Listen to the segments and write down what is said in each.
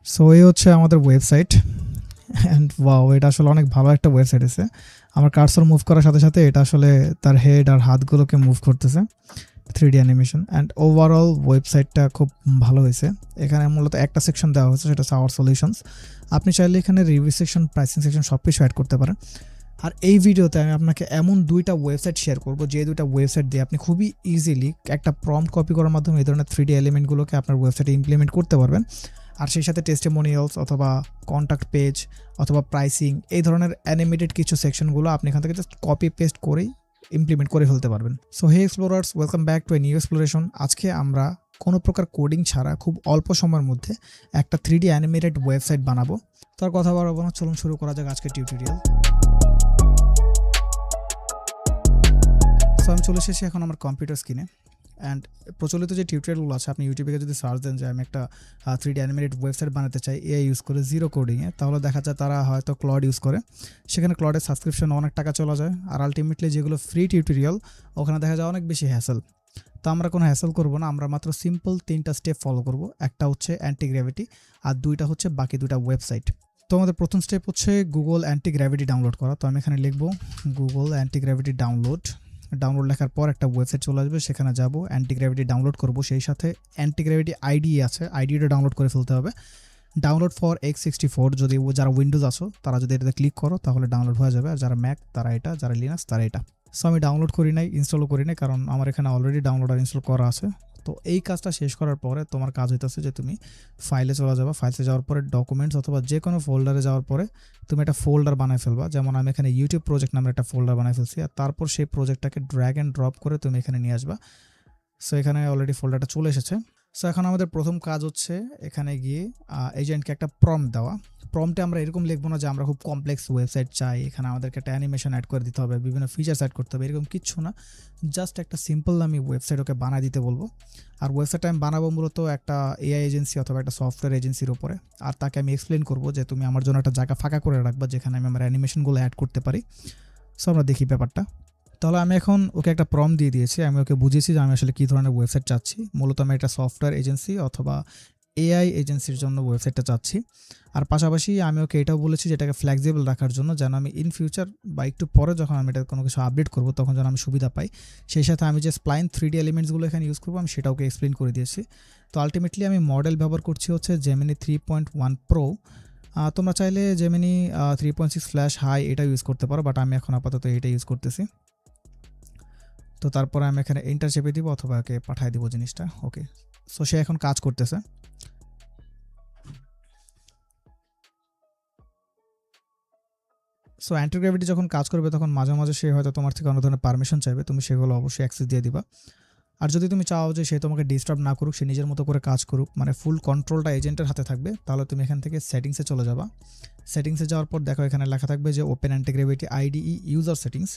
So এই হচ্ছে আমাদের ওয়েবসাইট অ্যান্ড ওয়াও, এটা আসলে অনেক ভালো একটা ওয়েবসাইট আছে। আমার কার্সর মুভ করার সাথে সাথে এটা আসলে তার হেড আর হাতগুলোকে মুভ করতেছে, 3D অ্যানিমেশন। অ্যান্ড ওভারঅল ওয়েবসাইটটা খুব ভালো হয়েছে। এখানে মূলত একটা সেকশন দেওয়া হয়েছে, সেটা হচ্ছে আওয়ার সলিউশনস। আপনি চাইলে এখানে রিভিউ সেকশন, প্রাইসিং সেকশন সব কিছু অ্যাড করতে পারেন। আর এই ভিডিওতে আমি আপনাকে এমন দুইটা ওয়েবসাইট শেয়ার করবো, যে দুইটা ওয়েবসাইট দিয়ে আপনি খুবই ইজিলি একটা প্রম্পট কপি করার মাধ্যমে এই ধরনের 3D এলিমেন্টগুলোকে আপনার ওয়েবসাইটে ইমপ্লিমেন্ট করতে পারবেন। আর সেই সাথে টেস্টিমোনিয়ালস অথবা কন্ট্যাক্ট পেজ অথবা প্রাইসিং, এই ধরনের অ্যানিমেটেড কিছু সেকশনগুলো আপনি এখান থেকে জাস্ট কপি পেস্ট করেই ইমপ্লিমেন্ট করে ফেলতে পারবেন। So hey explorers, welcome back to a new exploration. আজকে আমরা কোনো প্রকার কোডিং ছাড়া খুব অল্প সময়ের মধ্যে একটা 3D অ্যানিমেটেড ওয়েবসাইট বানাবো। তার কথা বাড়াবো না, চলুন শুরু করা যাক আজকের টিউটোরিয়াল। সো আমি চলে এসেছি এখন আমার কম্পিউটার স্ক্রিনে। অ্যান্ড প্রচলিত যে টিউটোরিয়ালগুলো আছে, আপনি ইউটিউবে যদি সার্চ দেন যে আমি একটা 3D অ্যানিমেটেড ওয়েবসাইট বানাতে চাই এআই ইউজ করে জিরো কোডিংয়ে, তাহলে দেখা যায় তারা হয়তো ক্লড ইউজ করে। সেখানে ক্লডের সাবস্ক্রিপশন অনেক টাকা চলে যায়, আর আলটিমেটলি যেগুলো ফ্রি টিউটোরিয়াল ওখানে দেখা যায় অনেক বেশি হ্যাসেল। তো আমরা কোনো হ্যাসেল করবো না, আমরা মাত্র সিম্পল 3টা স্টেপ ফলো করব। একটা হচ্ছে অ্যান্টি গ্র্যাভিটি, আর 2টা হচ্ছে বাকি 2টা ওয়েবসাইট। তো আমাদের প্রথম স্টেপ হচ্ছে গুগল অ্যান্টি গ্র্যাভিটি ডাউনলোড করা। তো আমি এখানে লিখবো গুগল অ্যান্টি গ্র্যাভিটি ডাউনলোড লেখার পর একটা ওয়েবসাইট চলে আসবে, সেখানে যাব, অ্যান্টি গ্র্যাভিটি ডাউনলোড করব। সেই সাথে অ্যান্টি গ্র্যাভিটি আইডি আছে, আইডিটা ডাউনলোড করে ফেলতে হবে। ডাউনলোড ফর x64, যদি যারা উইন্ডোজ আছো তারা যদি এটাতে ক্লিক করো তাহলে ডাউনলোড হয়ে যাবে, আর যারা ম্যাক তারা এটা, যারা লিনাক্স তারা এটা। সো আমি ডাউনলোড করি নাই, ইনস্টলও করি নাই, কারণ আমার এখানে অলরেডি ডাউনলোড আর ইনস্টল করা আছে। তো এই কাজটা শেষ করার পরে তোমার কাজ হইতেছে যে তুমি ফাইলে চলে যাবা। ফাইলে যাওয়ার পরে ডকুমেন্টস অথবা যে কোনো ফোল্ডারে যাওয়ার পরে তুমি একটা ফোল্ডার বানায় ফেলবা। যেমন আমি এখানে ইউটিউব প্রজেক্ট নামের একটা ফোল্ডার বানায় ফেলছি, আর তারপর সেই প্রজেক্টটাকে ড্র্যাগ অ্যান্ড ড্রপ করে তুমি এখানে নিয়ে আসবা। সো এখানে অলরেডি ফোল্ডারটা চলে এসেছে। সো এখন আমাদের প্রথম কাজ হচ্ছে এখানে গিয়ে এজেন্টকে একটা প্রম্পট দেওয়া। প্রম্পটে আমরা এরকম লিখবো না যে আমরা খুব কমপ্লেক্স ওয়েবসাইট চাই, এখানে আমাদেরকে একটা অ্যানিমেশন অ্যাড করে দিতে হবে, বিভিন্ন ফিচার্স অ্যাড করতে হবে, এরকম কিচ্ছু না। জাস্ট একটা সিম্পল আমি ওয়েবসাইট ওকে বানায় দিতে বলবো। আর ওয়েবসাইটটা আমি বানাবো মূলত একটা এআই এজেন্সি অথবা একটা সফটওয়্যার এজেন্সির উপরে। আর তাকে আমি এক্সপ্লেন করবো যে তুমি আমার জন্য একটা জায়গা ফাঁকা করে রাখবা যেখানে আমি আমার অ্যানিমেশনগুলো অ্যাড করতে পারি। সো আমরা দেখি ব্যাপারটা। তাহলে আমি এখন ওকে একটা প্রম্পট দিয়ে দিয়েছি, আমি ওকে বুঝিয়েছি যে আমি আসলে কী ধরনের ওয়েবসাইট চাচ্ছি। মূলত আমি একটা সফটওয়্যার এজেন্সি অথবা এআই এজেন্সির জন্য ওয়েবসাইটটা চাচ্ছি। আর পাশাপাশি আমি ওকে এটাও বলেছি যে এটাকে ফ্লেক্সিবল রাখার জন্য, যেন আমি ইন ফিউচার বা একটু পরে যখন আমি এটা কোনো কিছু আপডেট করবো তখন যেন আমি সুবিধা পাই। সেই সাথে আমি যে স্প্লাইন 3D এলিমেন্টসগুলো এখানে ইউজ করবো আমি সেটাও ওকে এক্সপ্লেন করে দিয়েছি। তো আলটিমেটলি আমি মডেল ব্যবহার করছি হচ্ছে জেমিনি 3.1 প্রো। তোমরা চাইলে জেমিনি 3.6 ফ্ল্যাশ হাই এটা ইউজ করতে পারো, বাট আমি এখন আপাতত এটা ইউজ করতেছি। তো তারপরে আমি এখানে এন্টার চেপে দিব অথবা ওকে পাঠিয়ে দিব জিনিসটা। ওকে, সো সে এখন কাজ করতেছে। সো অ্যান্টি গ্র্যাভিটি যখন কাজ করবে তখন মাঝে মাঝে সে হয়তো তোমার থেকে অনেক ধরনের পারমিশন চাইবে, তুমি সেগুলো অবশ্যই অ্যাক্সেস দিয়ে দিবা। আর যদি তুমি চাও যে সে তোমাকে ডিস্টার্ব না করুক, সে নিজের মতো করে কাজ করুক, মানে ফুল কন্ট্রোলটা এজেন্টের হাতে থাকবে, তাহলে তুমি এখান থেকে সেটিংসে চলে যাবা। সেটিংসে যাওয়ার পর দেখো এখানে লেখা থাকবে যে open anti gravity IDE user settings.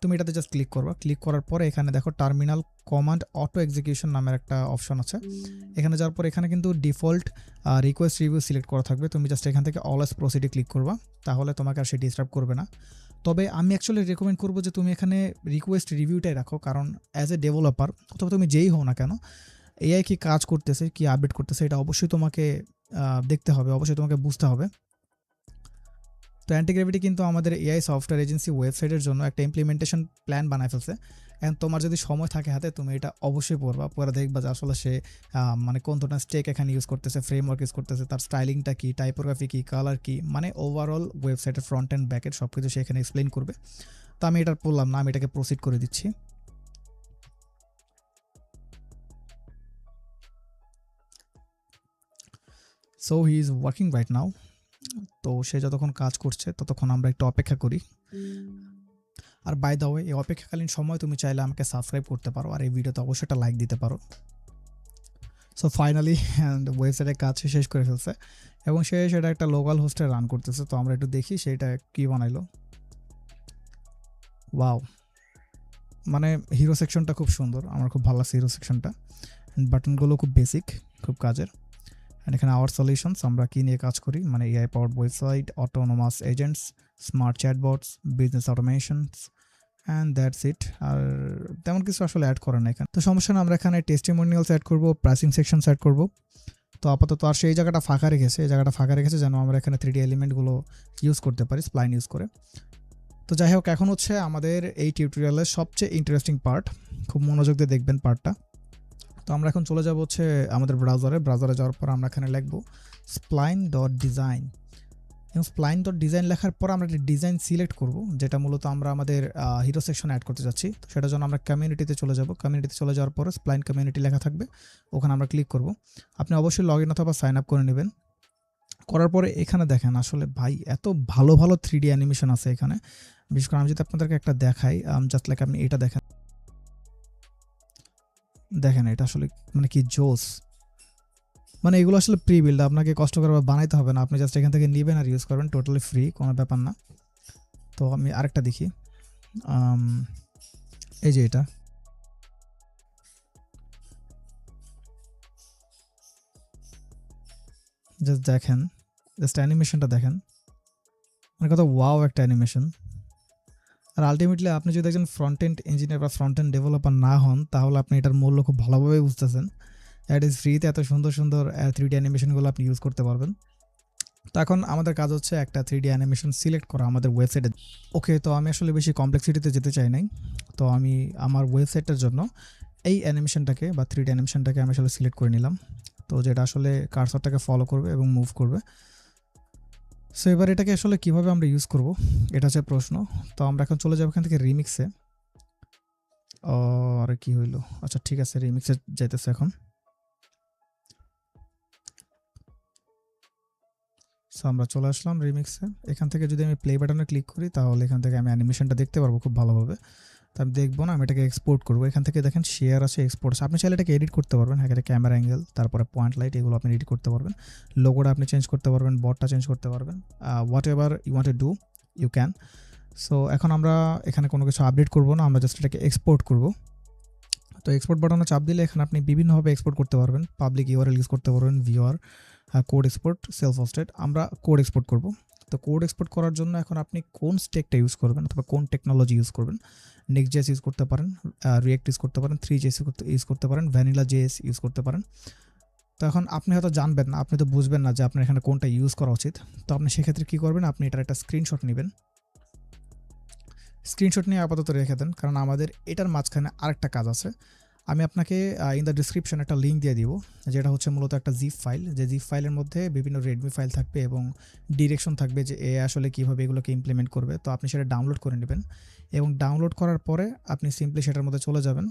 তুমি এটাতে জাস্ট ক্লিক করবা। ক্লিক করার পরে এখানে দেখো টার্মিনাল কমান্ড অটো এক্সিকিউশন নামের একটা অপশন আছে। এখানে যাওয়ার পর এখানে কিন্তু ডিফল্ট রিকোয়েস্ট রিভিউ সিলেক্ট করা থাকবে। তুমি জাস্ট এখান থেকে অলওয়েজ প্রসিডে ক্লিক করবা, তাহলে তোমাকে আর সে ডিস্টার্ব করবে না। তবে আমি অ্যাকচুয়ালি রেকমেন্ড করবো যে তুমি এখানে রিকোয়েস্ট রিভিউটাই রাখো, কারণ অ্যাজ এ ডেভেলপার অথবা তুমি যেই হও না কেন, এআই কি কাজ করতেছে, কি আপডেট করতেছে, এটা অবশ্যই তোমাকে দেখতে হবে, অবশ্যই তোমাকে বুঝতে হবে। তো অ্যান্টি গ্র্যাভিটি কিন্তু আমাদের এআই সফটওয়্যার এজেন্সি ওয়েবসাইটের জন্য একটা ইমপ্লিমেন্টেশন প্ল্যান বানায় ফেলছে। অ্যান্ড তোমার যদি সময় থাকে হাতে, তুমি এটা অবশ্যই পড়বা, পরে দেখবা যে আসলে সে মানে কোন ধরনের স্টেক এখানে ইউজ করতেছে, ফ্রেমওয়ার্ক ইউজ করতেছে, তার স্টাইলিংটা কী, টাইপোগ্রাফি কী, কালার কী, মানে ওভারঅল ওয়েবসাইটের ফ্রন্ট অ্যান্ড ব্যাকের সব কিছু সে এখানে এক্সপ্লেন করবে। তো আমি এটা পড়লাম না, আমি এটাকে প্রসিড করে দিচ্ছি। So he is working right now. তো সে যতক্ষণ কাজ করছে ততক্ষণ আমরা একটু অপেক্ষা করি। আর বাই দ্য ওয়ে, এই অপেক্ষাকালীন সময় তুমি চাইলে আমাকে সাবস্ক্রাইব করতে পারো, আর এই ভিডিওতে অবশ্যই একটা লাইক দিতে পারো। সো ফাইনালি ওয়েবসাইটের কাজ শেষ করে ফেলছে এবং সে সেটা একটা লোকাল হোস্টে রান করতেছে। তো আমরা একটু দেখি সেটা কী বানাইলো। ওয়াও, মানে হিরো সেকশনটা খুব সুন্দর, আমার খুব ভালো লাগছে হিরো সেকশনটা। বাটনগুলো খুব বেসিক, খুব কাজের। অ্যান্ড এখানে আওয়ার সলিউশনস, আমরা কী নিয়ে কাজ করি, মানে AI powered website, autonomous agents, smart chatbots, business automations, and that's it. আর তেমন কিছু আসলে অ্যাড করে না এখানে। তো সমস্যা না, আমরা এখানে টেস্টিমোনিয়ালস অ্যাড করবো, প্রাইসিং সেকশনস অ্যাড করবো। তো আপাতত আর সেই জায়গাটা ফাঁকা রেখেছে, এই জায়গাটা ফাঁকা রেখেছে যেন আমরা এখানে 3D এলিমেন্টগুলো ইউজ করতে পারি স্প্লাইন ইউজ করে। তো যাই হোক, এখন হচ্ছে আমাদের এই টিউটোরিয়ালের সবচেয়ে ইন্টারেস্টিং পার্ট, খুব মনোযোগ দিয়ে দেখবেন পার্টটা। তো আমরা এখন চলে যাব হচ্ছে আমাদের ব্রাউজারে যাওয়ার পর আমরা এখানে লিখব spline.design, এবং spline.design লেখার পর আমরা একটা ডিজাইন সিলেক্ট করব, যেটা মূলত আমরা আমাদের হিরো সেকশনে অ্যাড করতে যাচ্ছি। তো সেটার জন্য আমরা কমিউনিটিতে চলে যাব, কমিউনিটিতে চলে যাওয়ার পরে স্প্লাইন কমিউনিটি লেখা থাকবে, ওখানে আমরা ক্লিক করব। আপনি অবশ্যই লগ ইন অথবা সাইন আপ করে নেবেন। করার পরে এখানে দেখেন আসলে ভাই এত ভালো ভালো 3D অ্যানিমেশন আছে এখানে। বিশেষ করে আমি যদি আপনাদেরকে একটা দেখাই, জাস্ট লাইক আপনি এটা দেখেন, এটা আসলে মানে কি জোস। মানে এগুলো আসলে প্রি বিল্ড, আপনাকে কষ্ট করে বানাইতে হবে না, আপনি জাস্ট এখান থেকে নেবেন আর ইউজ করবেন, টোটালি ফ্রি, কোনো ব্যাপার না। তো আমি আরেকটা দেখি, এই যে এটা জাস্ট দেখেন, জাস্ট অ্যানিমেশনটা দেখেন, মানে কত ওয়াও একটা অ্যানিমেশন। আর আলটিমেটলি আপনি যদি একজন ফ্রন্ট এন্ড ইঞ্জিনিয়ার বা ফ্রন্ট এন্ড ডেভেলপার না হন, তাহলে আপনি এটার মূল্য খুব ভালোভাবে বুঝতেছেন। দ্যাট ইজ ফ্রিতে এত সুন্দর সুন্দর 3D অ্যানিমেশনগুলো আপনি ইউজ করতে পারবেন। তো এখন আমাদের কাজ হচ্ছে একটা 3D অ্যানিমেশন সিলেক্ট করা আমাদের ওয়েবসাইটে। ওকে, তো আমি আসলে বেশি কমপ্লেক্সিটিতে যেতে চাই নাই। তো আমি আমার ওয়েবসাইটের জন্য এই অ্যানিমেশনটাকে বা 3D অ্যানিমেশনটাকে আমি আসলে সিলেক্ট করে নিলাম। তো যেটা আসলে কার্সরটাকে ফলো করবে এবং মুভ করবে। সো এবার এটাকে আসলে কীভাবে আমরা ইউজ করব, এটা হচ্ছে প্রশ্ন। তো আমরা এখন চলে যাবো এখান থেকে রিমিক্সে। আরে কি হইলো, আচ্ছা ঠিক আছে, রিমিক্সে যাইতেছে এখন। সো আমরা চলে আসলাম রিমিক্সে। এখান থেকে যদি আমি প্লে বাটনে ক্লিক করি, তাহলে এখান থেকে আমি অ্যানিমেশনটা দেখতে পারবো খুব ভালোভাবে। তো আমি দেখবো না, আমি এটাকে এক্সপোর্ট করবো। এখান থেকে দেখেন শেয়ার আছে, এক্সপোর্ট আছে, আপনি চাইলে এটাকে এডিট করতে পারবেন। হ্যাঁ, এটা ক্যামেরা অ্যাঙ্গেল, তারপরে পয়েন্ট লাইট, এগুলো আপনি এডিট করতে পারবেন। লোগোটা আপনি চেঞ্জ করতে পারবেন, বটটা চেঞ্জ করতে পারবেন, whatever you want to do you can. So এখন আমরা এখানে কোনো কিছু আপডেট করবো না, আমরা জাস্ট এটাকে এক্সপোর্ট করবো। তো এক্সপোর্ট বাটনে চাপ দিলে এখানে আপনি বিভিন্নভাবে এক্সপোর্ট করতে পারবেন। পাবলিক ইউআরএল ইউজ করতে পারবেন, ভিউআর, কোড এক্সপোর্ট, সেলফ হোস্টেড। আমরা কোড এক্সপোর্ট করব। তো কোড এক্সপোর্ট করার জন্য এখন আপনি কোন স্টেকটা ইউজ করবেন অথবা কোন টেকনোলজি ইউজ করবেন। নেক্সট.js ইউজ করতে পারেন, রিয়েক্ট ইউজ করতে পারেন, 3JS ইউজ করতে পারেন, ভ্যানিলা.js ইউজ করতে পারেন। তো এখন আপনি হয়তো জানবেন না, আপনি তো বুঝবেন না যে আপনার এখানে কোনটা ইউজ করা উচিত। তো আপনি সেক্ষেত্রে কী করবেন, আপনি এটার একটা স্ক্রিনশট নেবেন। স্ক্রিনশট নিয়ে আপাতত রেখে দেন, কারণ আমাদের এটার মাঝখানে আরেকটা কাজ আছে। আমি আপনাকে ইন দ্য ডিসক্রিপশন একটা লিঙ্ক দিয়ে দিব, যেটা হচ্ছে মূলত একটা জিপ ফাইল। যে জিপ ফাইলের মধ্যে বিভিন্ন রেডমি ফাইল থাকবে এবং ডিরেকশন থাকবে যে এ আসলে কীভাবে এগুলোকে ইমপ্লিমেন্ট করবে। তো আপনি সেটা ডাউনলোড করে নেবেন, এবং ডাউনলোড করার পরে আপনি সিম্পলি সেটার মধ্যে চলে যাবেন,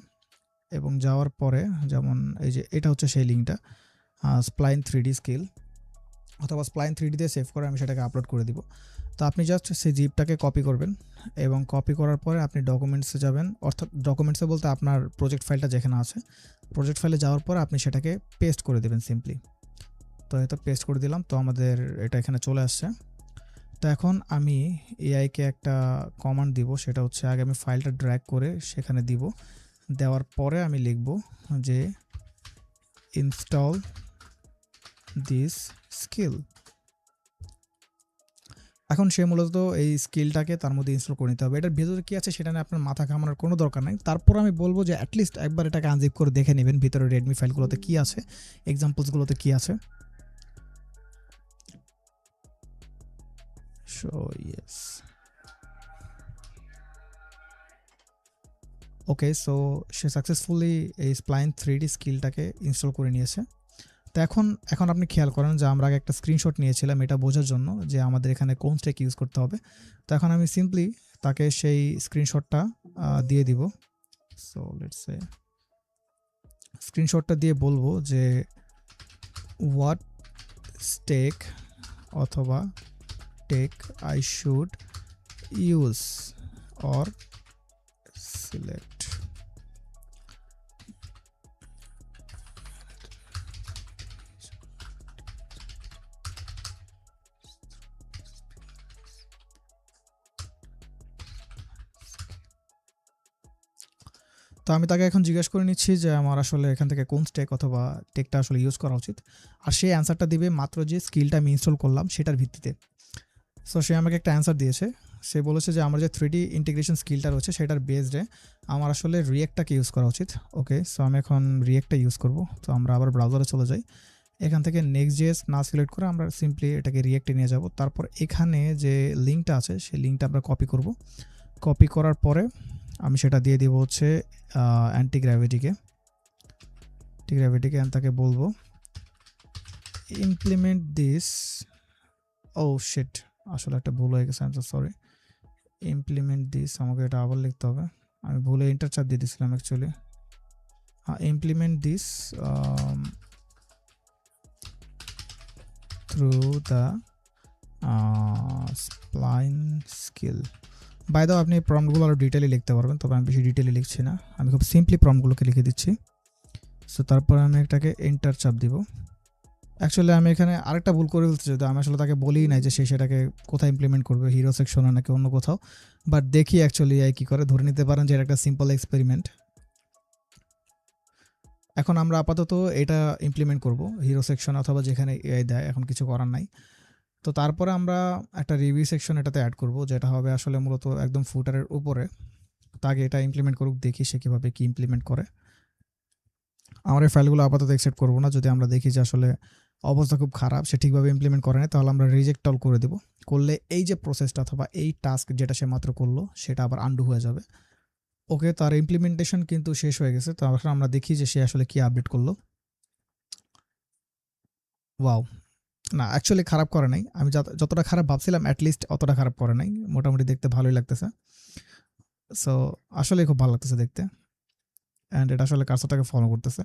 এবং যাওয়ার পরে যেমন এই যে এটা হচ্ছে সেই লিঙ্কটা, স্প্লাইন 3D স্কিল অথবা স্প্লাইন 3D দিয়ে সেভ করে আমি সেটাকে আপলোড করে দিব। তো আপনি জাস্ট সেই জিপটাকে কপি করবেন, এবং কপি করার পরে আপনি ডকুমেন্টসে যাবেন, অর্থাৎ ডকুমেন্টসে বলতে আপনার প্রজেক্ট ফাইলটা যেখানে আছে, প্রজেক্ট ফাইলে যাওয়ার পর আপনি সেটাকে পেস্ট করে দেবেন সিম্পলি। তো এটা পেস্ট করে দিলাম, তো আমাদের এটা এখানে চলে আসছে। তো এখন আমি এআইকে একটা কমান্ড দিব, সেটা হচ্ছে আগে আমি ফাইলটা ড্র্যাগ করে সেখানে দিব, দেওয়ার পরে আমি লিখব যে ইনস্টল দিস স্কিল। এখন সে মূলত এই স্কিলটাকে তার মধ্যে ইনস্টল করে নিতে হবে। এটার ভিতরে কী আছে সেটা নিয়ে আপনার মাথা ঘামানোর কোনো দরকার নেই। তারপর আমি বলবো যে অ্যাটলিস্ট একবার এটাকে আনজিপ করে দেখে নেবেন ভিতরে রেডমি ফাইলগুলোতে কী আছে, এক্সাম্পলসগুলোতে কী আছে। সো ইয়েস, ওকে, সো সে সাকসেসফুলি এই স্প্লাইন 3D স্কিলটাকে ইনস্টল করে নিয়েছে। তো এখন আপনি খেয়াল করেন যে আমরা আগে একটা স্ক্রিনশট নিয়েছিলাম এটা বোঝার জন্য যে আমাদের এখানে কোন স্টেক ইউজ করতে হবে। তো এখন আমি সিম্পলি তাকে সেই স্ক্রিনশটটা দিয়ে দিব। সো লেটস সে স্ক্রিনশটটা দিয়ে বলবো যে হোয়াট স্টেক অথবা tech I should use or select. তো আমি তাকে এখন জিজ্ঞেস করে নিচ্ছি যে আমার আসলে এখান থেকে কোন স্টেক অথবা টেকটা আসলে ইউজ করা উচিত, আর সে অ্যান্সারটা দিবে মাত্র যে স্কিলটা আমি ইনস্টল করলাম সেটার ভিত্তিতে। সো সে আমাকে একটা অ্যান্সার দিয়েছে, সে বলেছে যে আমার যে 3D ইন্টিগ্রেশন স্কিলটা রয়েছে সেটার বেসডে আমার আসলে রিয়েক্টটাকে ইউজ করা উচিত। ওকে, সো আমি এখন রিয়েক্টটা ইউজ করব। তো আমরা আবার ব্রাউজারে চলে যাই, এখান থেকে Next.js না সিলেক্ট করে আমরা সিম্পলি এটাকে রিয়েক্টে নিয়ে যাব। তারপর এখানে যে লিঙ্কটা আছে সেই লিঙ্কটা আমরা কপি করব। কপি করার পরে আমি সেটা দিয়ে দিব হচ্ছে অ্যান্টি গ্র্যাভিটিকে অ্যান্ড তাকে বলবো ইমপ্লিমেন্ট দিস। ও শিট, আসলে একটা ভুল হয়ে গেছে, I am so sorry. Implement this, আমাকে এটা আবার লিখতে হবে, আমি ভুলে এন্টার চাপ দিয়ে দিয়েছিলাম actually. Implement this through the spline skill. By the আপনি প্রম্পটগুলো আরও ডিটেলে লিখতে পারবেন, তবে আমি বেশি ডিটেলে লিখছি না, আমি খুব সিম্পলি প্রম্পটগুলোকে লিখে দিচ্ছি। সো তারপর আমি এটাকে এন্টার চাপ দিব। অ্যাকচুয়ালি আমি এখানে আরেকটা ভুল করে ফেলছি, যদি আমি আসলে তাকে বলিই নাই যে সে সেটাকে কোথায় ইমপ্লিমেন্ট করবে, হিরো সেকশনে নাকি অন্য কোথাও। বাট দেখি অ্যাকচুয়ালি এআই কী করে, ধরে নিতে পারেন যে এটা একটা সিম্পল এক্সপেরিমেন্ট। এখন আমরা আপাতত এটা ইমপ্লিমেন্ট করব হিরো সেকশন অথবা যেখানে এআই দেয়, এখন কিছু করার নাই। তো তারপরে আমরা একটা রিভিউ সেকশন এটাতে অ্যাড করব, যেটা হবে আসলে মূলত একদম ফুটারের উপরে। তাকে এটা ইমপ্লিমেন্ট করুক, দেখি সে কীভাবে কী ইমপ্লিমেন্ট করে। আমার এই ফাইলগুলো আপাতত অ্যাকসেপ্ট করবো না, যদি আমরা দেখি যে আসলে অবস্থা খুব খারাপ, সে ঠিকভাবে ইমপ্লিমেন্ট করে না, তাহলে আমরা রিজেক্ট অল করে দেবো। করলে এই যে প্রসেসটা অথবা এই টাস্ক যেটা সে মাত্র করলো সেটা আবার আন্ডু হয়ে যাবে। ওকে, তার ইমপ্লিমেন্টেশন কিন্তু শেষ হয়ে গেছে। তো এখন আমরা দেখি যে সে আসলে কি আপডেট করলো। ওয়াও, না অ্যাকচুয়ালি খারাপ করে নাই, আমি যতটা খারাপ ভাবছিলাম অ্যাটলিস্ট অতটা খারাপ করে নাই, মোটামুটি দেখতে ভালোই লাগতেছে। সো আসলে খুব ভালো লাগতেছে দেখতে, অ্যান্ড এটা আসলে কার্সারটাকে ফলো করতেছে।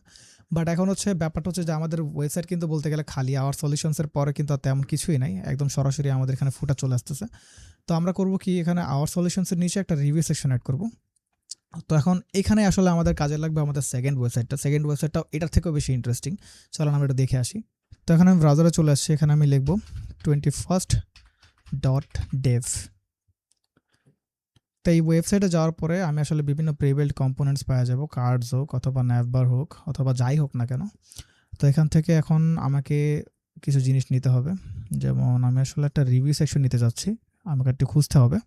বাট এখন হচ্ছে ব্যাপারটা হচ্ছে যে আমাদের ওয়েবসাইট কিন্তু বলতে গেলে খালি, আওয়ার সলিউশনসের পরে কিন্তু আর তেমন কিছুই নাই, একদম সরাসরি আমাদের এখানে ফুটা চলে আসতেছে। তো আমরা করব কি, এখানে আওয়ার সলিউশনসের নিচে একটা রিভিউ সেকশন অ্যাড করব। তো এখন এখানে আসলে আমাদের কাজে লাগবে আমাদের সেকেন্ড ওয়েবসাইটটাও এটার থেকেও বেশি ইন্টারেস্টিং। চলো আমরা এটা দেখে আসি। তো এখানে আমি ব্রাউজারে চলে আসছি, এখানে আমি লিখব 21st.dev। তো এই ওয়েবসাইটে যাওয়ার পরে আমি আসলে বিভিন্ন প্রিবিল্ড কম্পোনেন্টস পাওয়া যাব, কার্ডস হোক অথবা ন্যাভবার হোক অথবা যাই হোক না কেন। তো এখান থেকে এখন আমাকে কিছু জিনিস নিতে হবে, যেমন আমি আসলে একটা রিভিউ সেকশন নিতে যাচ্ছি, আমাকে একটু খুঁজতে হবে।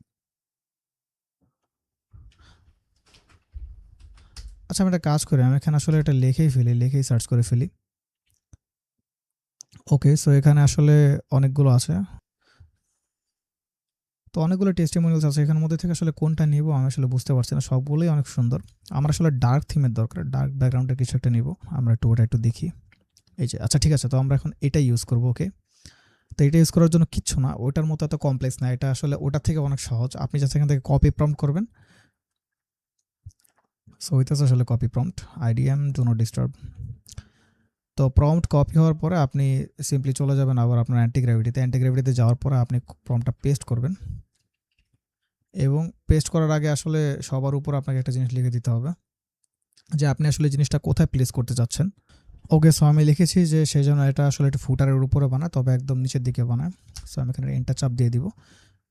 আচ্ছা, আমি একটা কাজ করি, আমি এখানে আসলে এটা লিখেই সার্চ করে ফেলি। ওকে, সো এখানে আসলে অনেকগুলো আছে, তো অনেকগুলো টেস্টিমোনিয়ালস আছে, এখানের মধ্যে থেকে আসলে কোনটা নিব আমি আসলে বুঝতে পারছি না, সবগুলোই অনেক সুন্দর। আমার আসলে ডার্ক থিমের দরকার, ডার্ক ব্যাকগ্রাউন্ডের কিছু একটা নিব, আমরা ওটা একটু দেখি। এই যে, আচ্ছা ঠিক আছে, তো আমরা এখন এটাই ইউজ করবো। ওকে, তো এটা ইউজ করার জন্য কিচ্ছু না, ওটার মতো এত কমপ্লেক্স না, এটা আসলে ওটার থেকে অনেক সহজ। আপনি জাস্ট এখান থেকে কপি প্রম্পট করবেন। সো হইতেছে আসলে copy prompt, IDM do not disturb. তো প্রম্পট কপি হওয়ার পরে আপনি সিম্পলি চলে যাবেন আবার আপনার অ্যান্টি গ্র্যাভিটিতে যাওয়ার পরে আপনি প্রম্পটটা পেস্ট করবেন, এবং পেস্ট করার আগে আসলে সবার উপর আপনাকে একটা জিনিস লিখে দিতে হবে যে আপনি আসলে জিনিসটা কোথায় প্লেস করতে চাচ্ছেন। ওকে, সো আমি লিখেছি যে সেই জন্য এটা আসলে একটু ফুটারের উপরে বানায়, তবে একদম নিচের দিকে বানায়। সো আমি এখানে এন্টার চাপ দিয়ে দিব,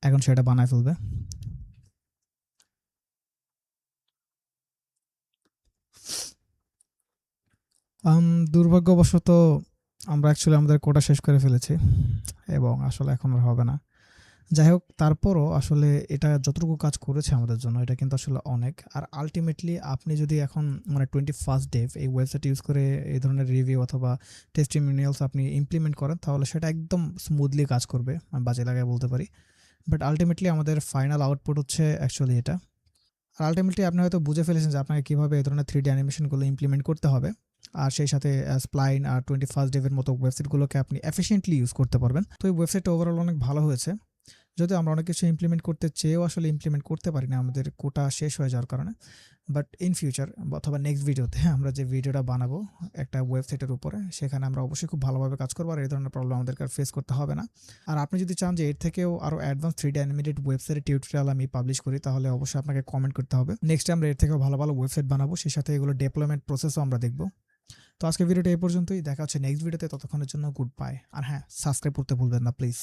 এখন সেটা বানায় ফেলবে। দুর্ভাগ্যবশত আমরা অ্যাকচুয়ালি আমাদের কোটা শেষ করে ফেলেছি এবং আসলে এখন আর হবে না। যাই হোক, তারপরও আসলে এটা যতটুকু কাজ করেছে আমাদের জন্য, এটা কিন্তু আসলে অনেক। আর আলটিমেটলি আপনি যদি এখন মানে 21st.dev এই ওয়েবসাইট ইউজ করে এই ধরনের রিভিউ অথবা টেস্টিমোনিয়ালস আপনি ইমপ্লিমেন্ট করেন, তাহলে সেটা একদম স্মুথলি কাজ করবে, আমি বাজে লাগায় বলতে পারি। বাট আলটিমেটলি আমাদের ফাইনাল আউটপুট হচ্ছে অ্যাকচুয়ালি এটা। আর আলটিমেটলি আপনি হয়তো বুঝে ফেলেছেন যে আপনাকে কীভাবে এই ধরনের 3D অ্যানিমেশনগুলো ইমপ্লিমেন্ট করতে হবে, আর সেই সাথে স্প্লাইন আর 21st.dev-এর মতো ওয়েবসাইটগুলোকে আপনি এফিশিয়েন্টলি ইউজ করতে পারবেন। তো এই ওয়েবসাইটটা ওভারঅল অনেক ভালো হয়েছে, যদিও আমরা অনেক কিছু ইমপ্লিমেন্ট করতে চেয়েও আসলে ইমপ্লিমেন্ট করতে পারি না আমাদের কোটা শেষ হয়ে যাওয়ার কারণে। বাট ইন ফিউচার অথবা নেক্সট ভিডিওতে আমরা যে ভিডিওটা বানাবো একটা ওয়েবসাইটের উপরে, সেখানে আমরা অবশ্যই খুব ভালোভাবে কাজ করবো, আর এই ধরনের প্রবলেম আমাদেরকে আর ফেস করতে হবে না। আর আপনি যদি চান যে এর থেকেও আরও অ্যাডভান্স 3D অ্যানিমেটেড ওয়েবসাইটের টিউটোরিয়াল আমি পাবলিশ করি, তাহলে অবশ্যই আপনাকে কমেন্ট করতে হবে। নেক্সট আমরা এর থেকেও ভালো ভালো ওয়েবসাইট বানাবো, সেই সাথে এগুলো ডেভেলপমেন্ট প্রসেসও আমরা দেখবো। তো আজকে ভিডিওটা এই পর্যন্তই, দেখা হচ্ছে নেক্সট ভিডিওতে, ততক্ষণের জন্য গুড বাই। আর হ্যাঁ, সাবস্ক্রাইব করতে ভুলবেন না প্লিজ।